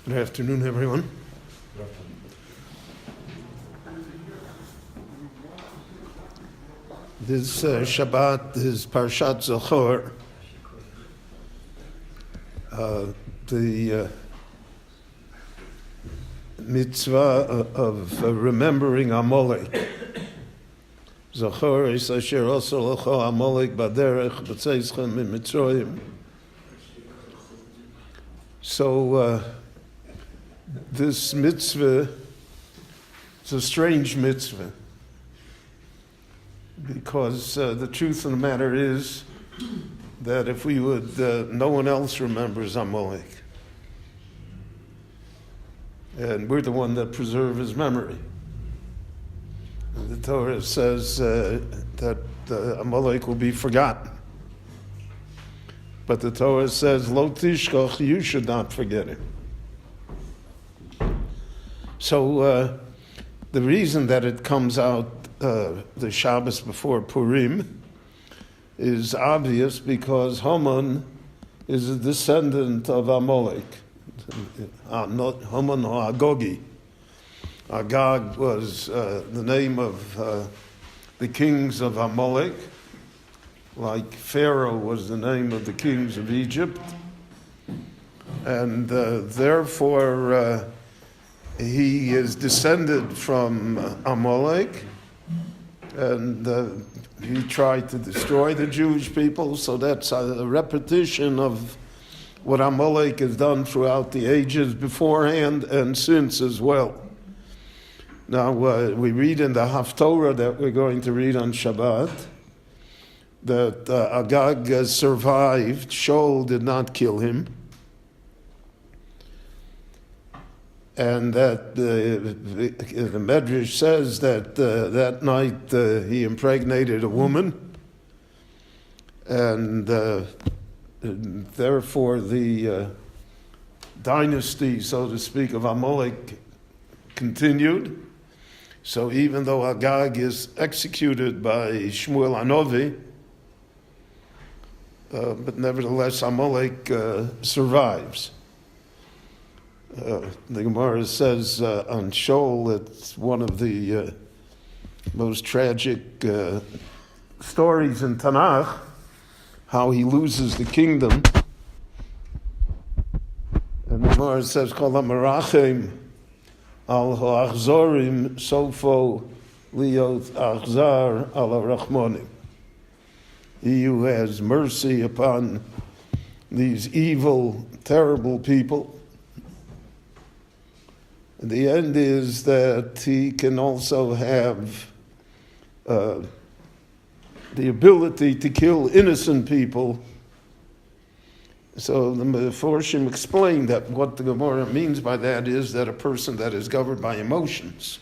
Good afternoon, everyone. This Shabbat is parshas zechor, the mitzvah of remembering Amalek. Zechor is asher oso lecho Amalek baderech b'tzeischem mitzrayim. So this mitzvah is a strange mitzvah, because the truth of the matter is that if we would, no one else remembers Amalek. And we're the one that preserve his memory. And the Torah says that Amalek will be forgotten. But the Torah says, Lo tishkoch, you should not forget him. So the reason that it comes out the Shabbos before Purim is obvious, because Haman is a descendant of Amalek. Not Haman or Agogi. Agag was the name of the kings of Amalek, like Pharaoh was the name of the kings of Egypt. And therefore he is descended from Amalek, and he tried to destroy the Jewish people. So that's a repetition of what Amalek has done throughout the ages beforehand and since as well. Now we read in the Haftorah that we're going to read on Shabbat that Agag survived. Shaul did not kill him. And that the Medrash says that that night he impregnated a woman, and therefore the dynasty, so to speak, of Amalek continued. So even though Agag is executed by Shmuel Hanavi, but nevertheless Amalek survives. The Gemara says on Shaul, it's one of the most tragic stories in Tanakh, how he loses the kingdom. And the Gemara says, Kol ha-merachem al ha-achzorim sofo liot achzar al ha-rachmonim. He who has mercy upon these evil, terrible people, the end is that he can also have the ability to kill innocent people. So the Meforshim explained that what the Gemara means by that is that a person that is governed by emotions.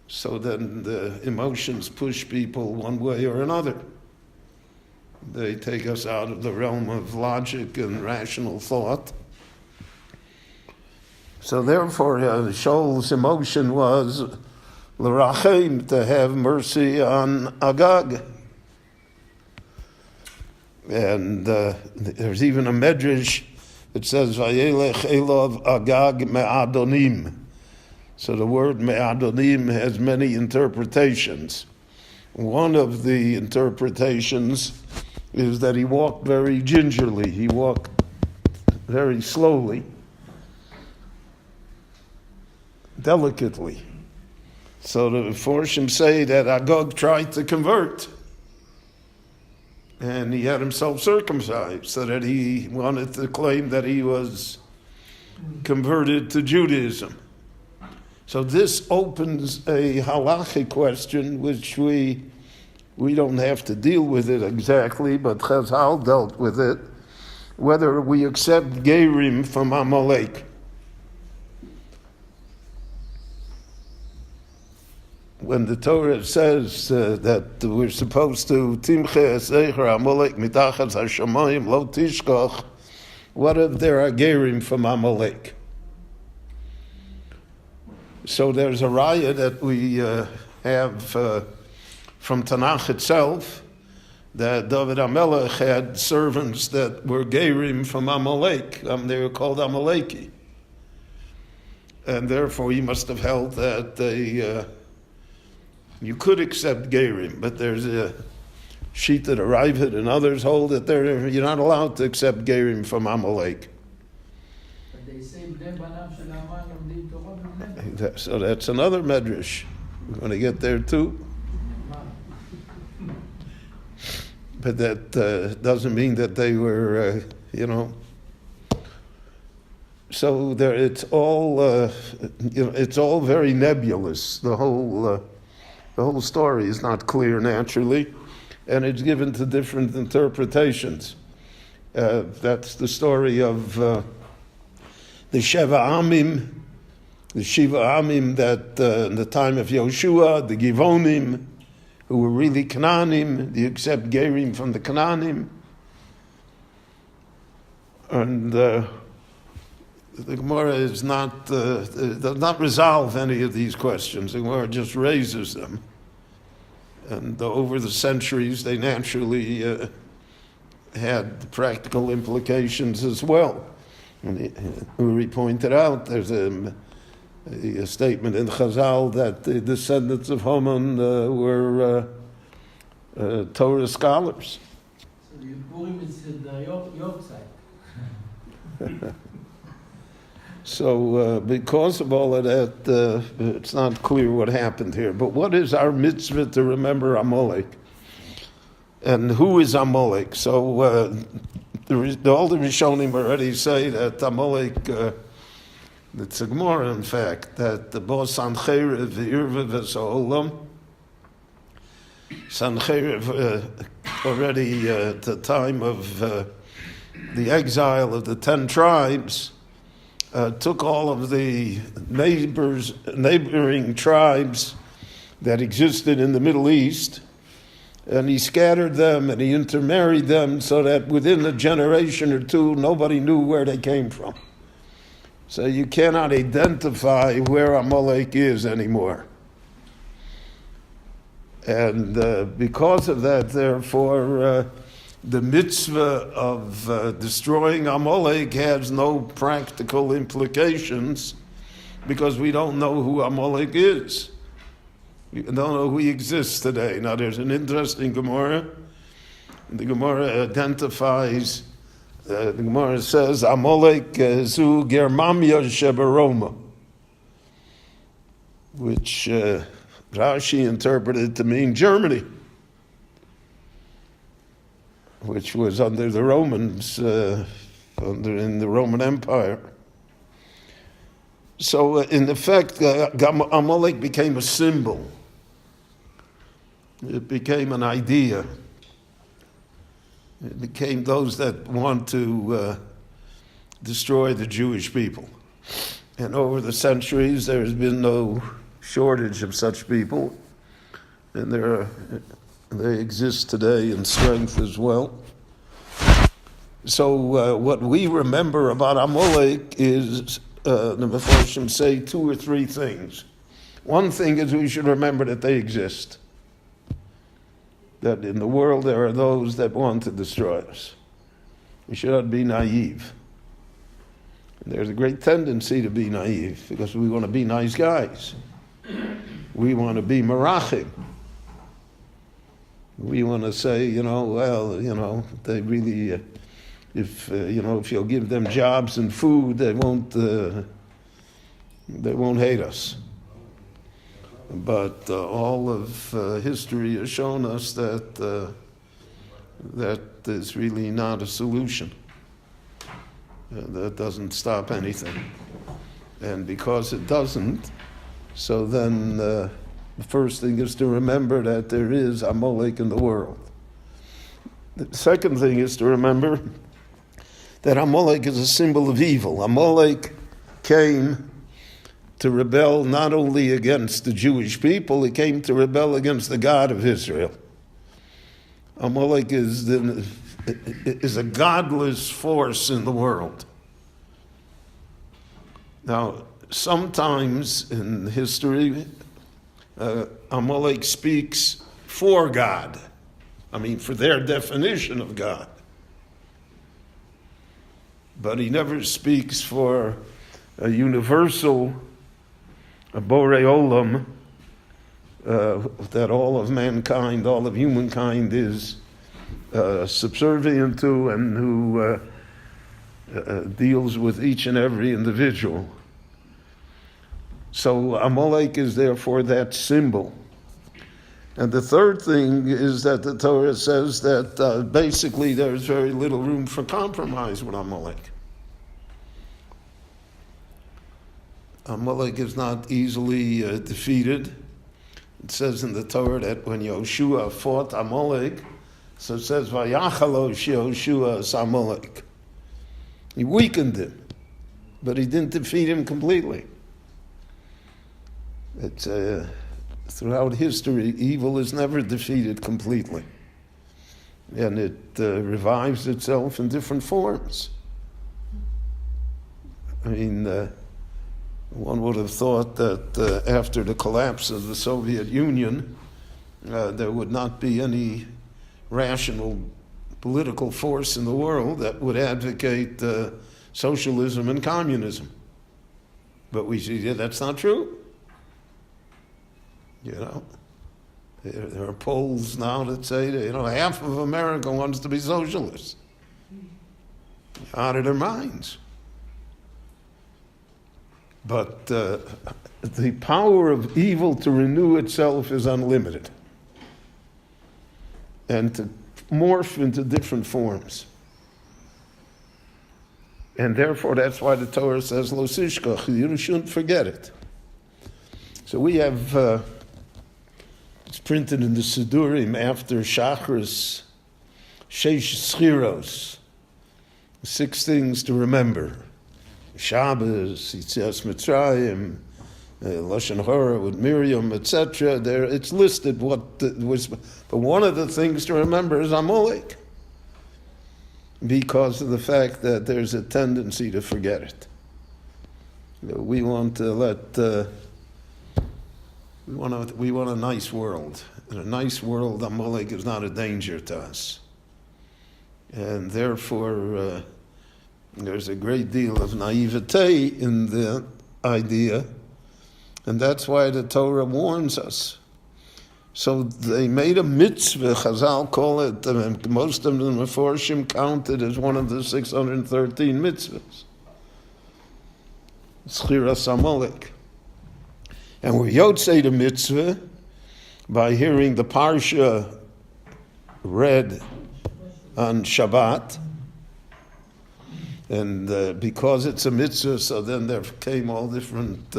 So then the emotions push people one way or another. They take us out of the realm of logic and rational thought. So therefore, Shaul's emotion was l'rachem, to have mercy on Agag. And there's even a medrash that says, Vayelech Elov Agag me'adonim. So the word me'adonim has many interpretations. One of the interpretations is that he walked very gingerly. He walked very slowly, delicately. So the Meforshim say that Agag tried to convert, and he had himself circumcised, so that he wanted to claim that he was converted to Judaism. So this opens a halachic question, which we don't have to deal with it exactly, but Chazal dealt with it, whether we accept Gerim from Amalek. When the Torah says that we're supposed to timche zechor Amalek mitachas hashamayim lo tishkoch, what if there are gerim from Amalek? So there's a raya that we have from Tanakh itself, that David HaMelech had servants that were Gerim from Amalek. They were called Amaleki. And therefore he must have held that you could accept Gerim, but there's a sheet that Arrived and others hold that you're not allowed to accept Gerim from Amalek. But they say Bnei Banam Shel Aman Lomdim Torah b'Bnei. So that's another medrash. We're going to get there too. But that doesn't mean that they were, So there, it's all, it's all very nebulous. The whole story is not clear naturally, and it's given to different interpretations. That's the story of the Shiva Amim that in the time of Yoshua, the Givonim, who were really Canaanim, they accept Gerim from the Canaanim. And the Gemara does not resolve any of these questions. The Gemara just raises them. And over the centuries, they naturally had practical implications as well. And Uri pointed out, there's a statement in Chazal that the descendants of Haman were Torah scholars. So the Purim is the York side. So because of all of that, it's not clear what happened here. But what is our mitzvah to remember Amalek? And who is Amalek? So all the Rishonim already say that Amalek, it's a Gemara, in fact, that the Bo Sancheiriv v'Irva v'Sa'olam, Sancheiriv already at the time of the exile of the 10 tribes, took all of the neighboring tribes that existed in the Middle East, and he scattered them and he intermarried them so that within a generation or two, nobody knew where they came from. So you cannot identify where Amalek is anymore. And because of that, therefore, the mitzvah of destroying Amalek has no practical implications because we don't know who Amalek is. We don't know who he exists today. Now, there's an interesting Gemara. The Gemara identifies, the Gemara says, Amalek zu Germania shebaroma, which Rashi interpreted to mean Germany, which was under the Romans, in the Roman Empire. So, in effect, Amalek became a symbol. It became an idea. It became those that want to destroy the Jewish people. And over the centuries, there has been no shortage of such people. And they exist today in strength as well. So what we remember about Amalek is, the Mefarshim say 2 or 3 things. One thing is we should remember that they exist. That in the world there are those that want to destroy us. We should not be naive. And there's a great tendency to be naive because we want to be nice guys. We want to be merachim. We want to say, they really, if you'll give them jobs and food, they won't hate us. But all of history has shown us that that is really not a solution. That doesn't stop anything. And because it doesn't, so then the first thing is to remember that there is Amalek in the world. The second thing is to remember that Amalek is a symbol of evil. Amalek came to rebel not only against the Jewish people, he came to rebel against the God of Israel. Amalek is a godless force in the world. Now, sometimes in history, Amalek speaks for God. I mean, for their definition of God. But he never speaks for a universal, a borei olam, that all of mankind, all of humankind is subservient to, and who deals with each and every individual. So Amalek is therefore that symbol. And the third thing is that the Torah says that basically there's very little room for compromise with Amalek. Amalek is not easily defeated. It says in the Torah that when Yoshua fought Amalek, so it says, Vayachalo Yoshua es Amalek. He weakened him, but he didn't defeat him completely. It's throughout history, evil is never defeated completely. And it revives itself in different forms. I mean, one would have thought that after the collapse of the Soviet Union, there would not be any rational political force in the world that would advocate socialism and communism. But we see that's not true. You know, there are polls now that say that, half of America wants to be socialists. Out of their minds. But the power of evil to renew itself is unlimited. And to morph into different forms. And therefore, that's why the Torah says, Lo tishkach, you shouldn't forget it. So we have... it's printed in the Sidurim after Shachris, Sheish Schiros, 6 things to remember. Shabbos, Yitzias Mitzrayim, Lashon Hora with Miriam, etc. There, it's listed what was, but one of the things to remember is Amalek, because of the fact that there's a tendency to forget it. We want to let. We want a nice world. In a nice world, Amalek is not a danger to us. And therefore, there's a great deal of naivete in the idea, and that's why the Torah warns us. So they made a mitzvah, Chazal call it, most of the Meforshim counted as one of the 613 mitzvahs. Schiras Amalek. And we're yotzei the mitzvah by hearing the parsha read on Shabbat. And because it's a mitzvah, so then there came all different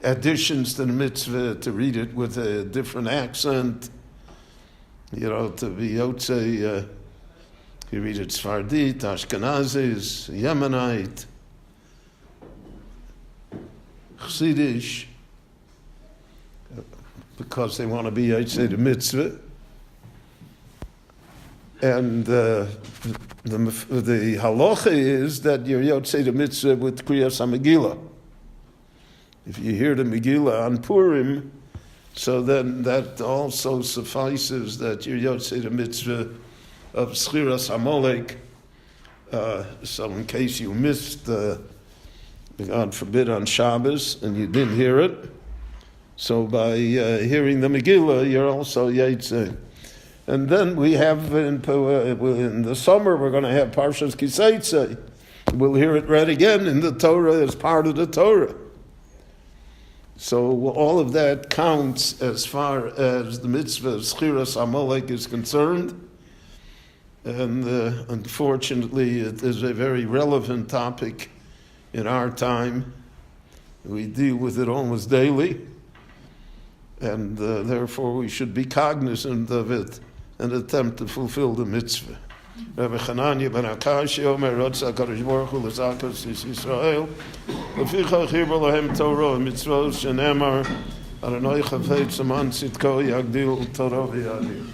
additions to the mitzvah to read it with a different accent. To be yotzei, you read it Sfardit, Ashkenazis, Yemenite, Chassidish, because they want to be yotzei the mitzvah. And the halacha is that you're yotzei the mitzvah with Kriyas HaMegillah. If you hear the Megillah on Purim, so then that also suffices that you're yotzei the mitzvah of Schiras Amalek. So in case you missed, God forbid, on Shabbos, and you didn't hear it, so by hearing the Megillah, you're also yotzei. And then we have, in the summer, we're going to have Parshas Kiseitze. We'll hear it read again in the Torah as part of the Torah. So all of that counts as far as the mitzvah of Schiras Amalek is concerned. And unfortunately, it is a very relevant topic in our time. We deal with it almost daily. And therefore, we should be cognizant of it and attempt to fulfill the mitzvah. Rabbi Chananya ben Akashi Omer Rotza Kadosh Baruch Hu L'Zakos Yisrael Lefichach Hirba Lahem Torah Mitzvot Shenemar Adonai Chavei Tzaman Tzidko Yagdil Torah V'Yadir.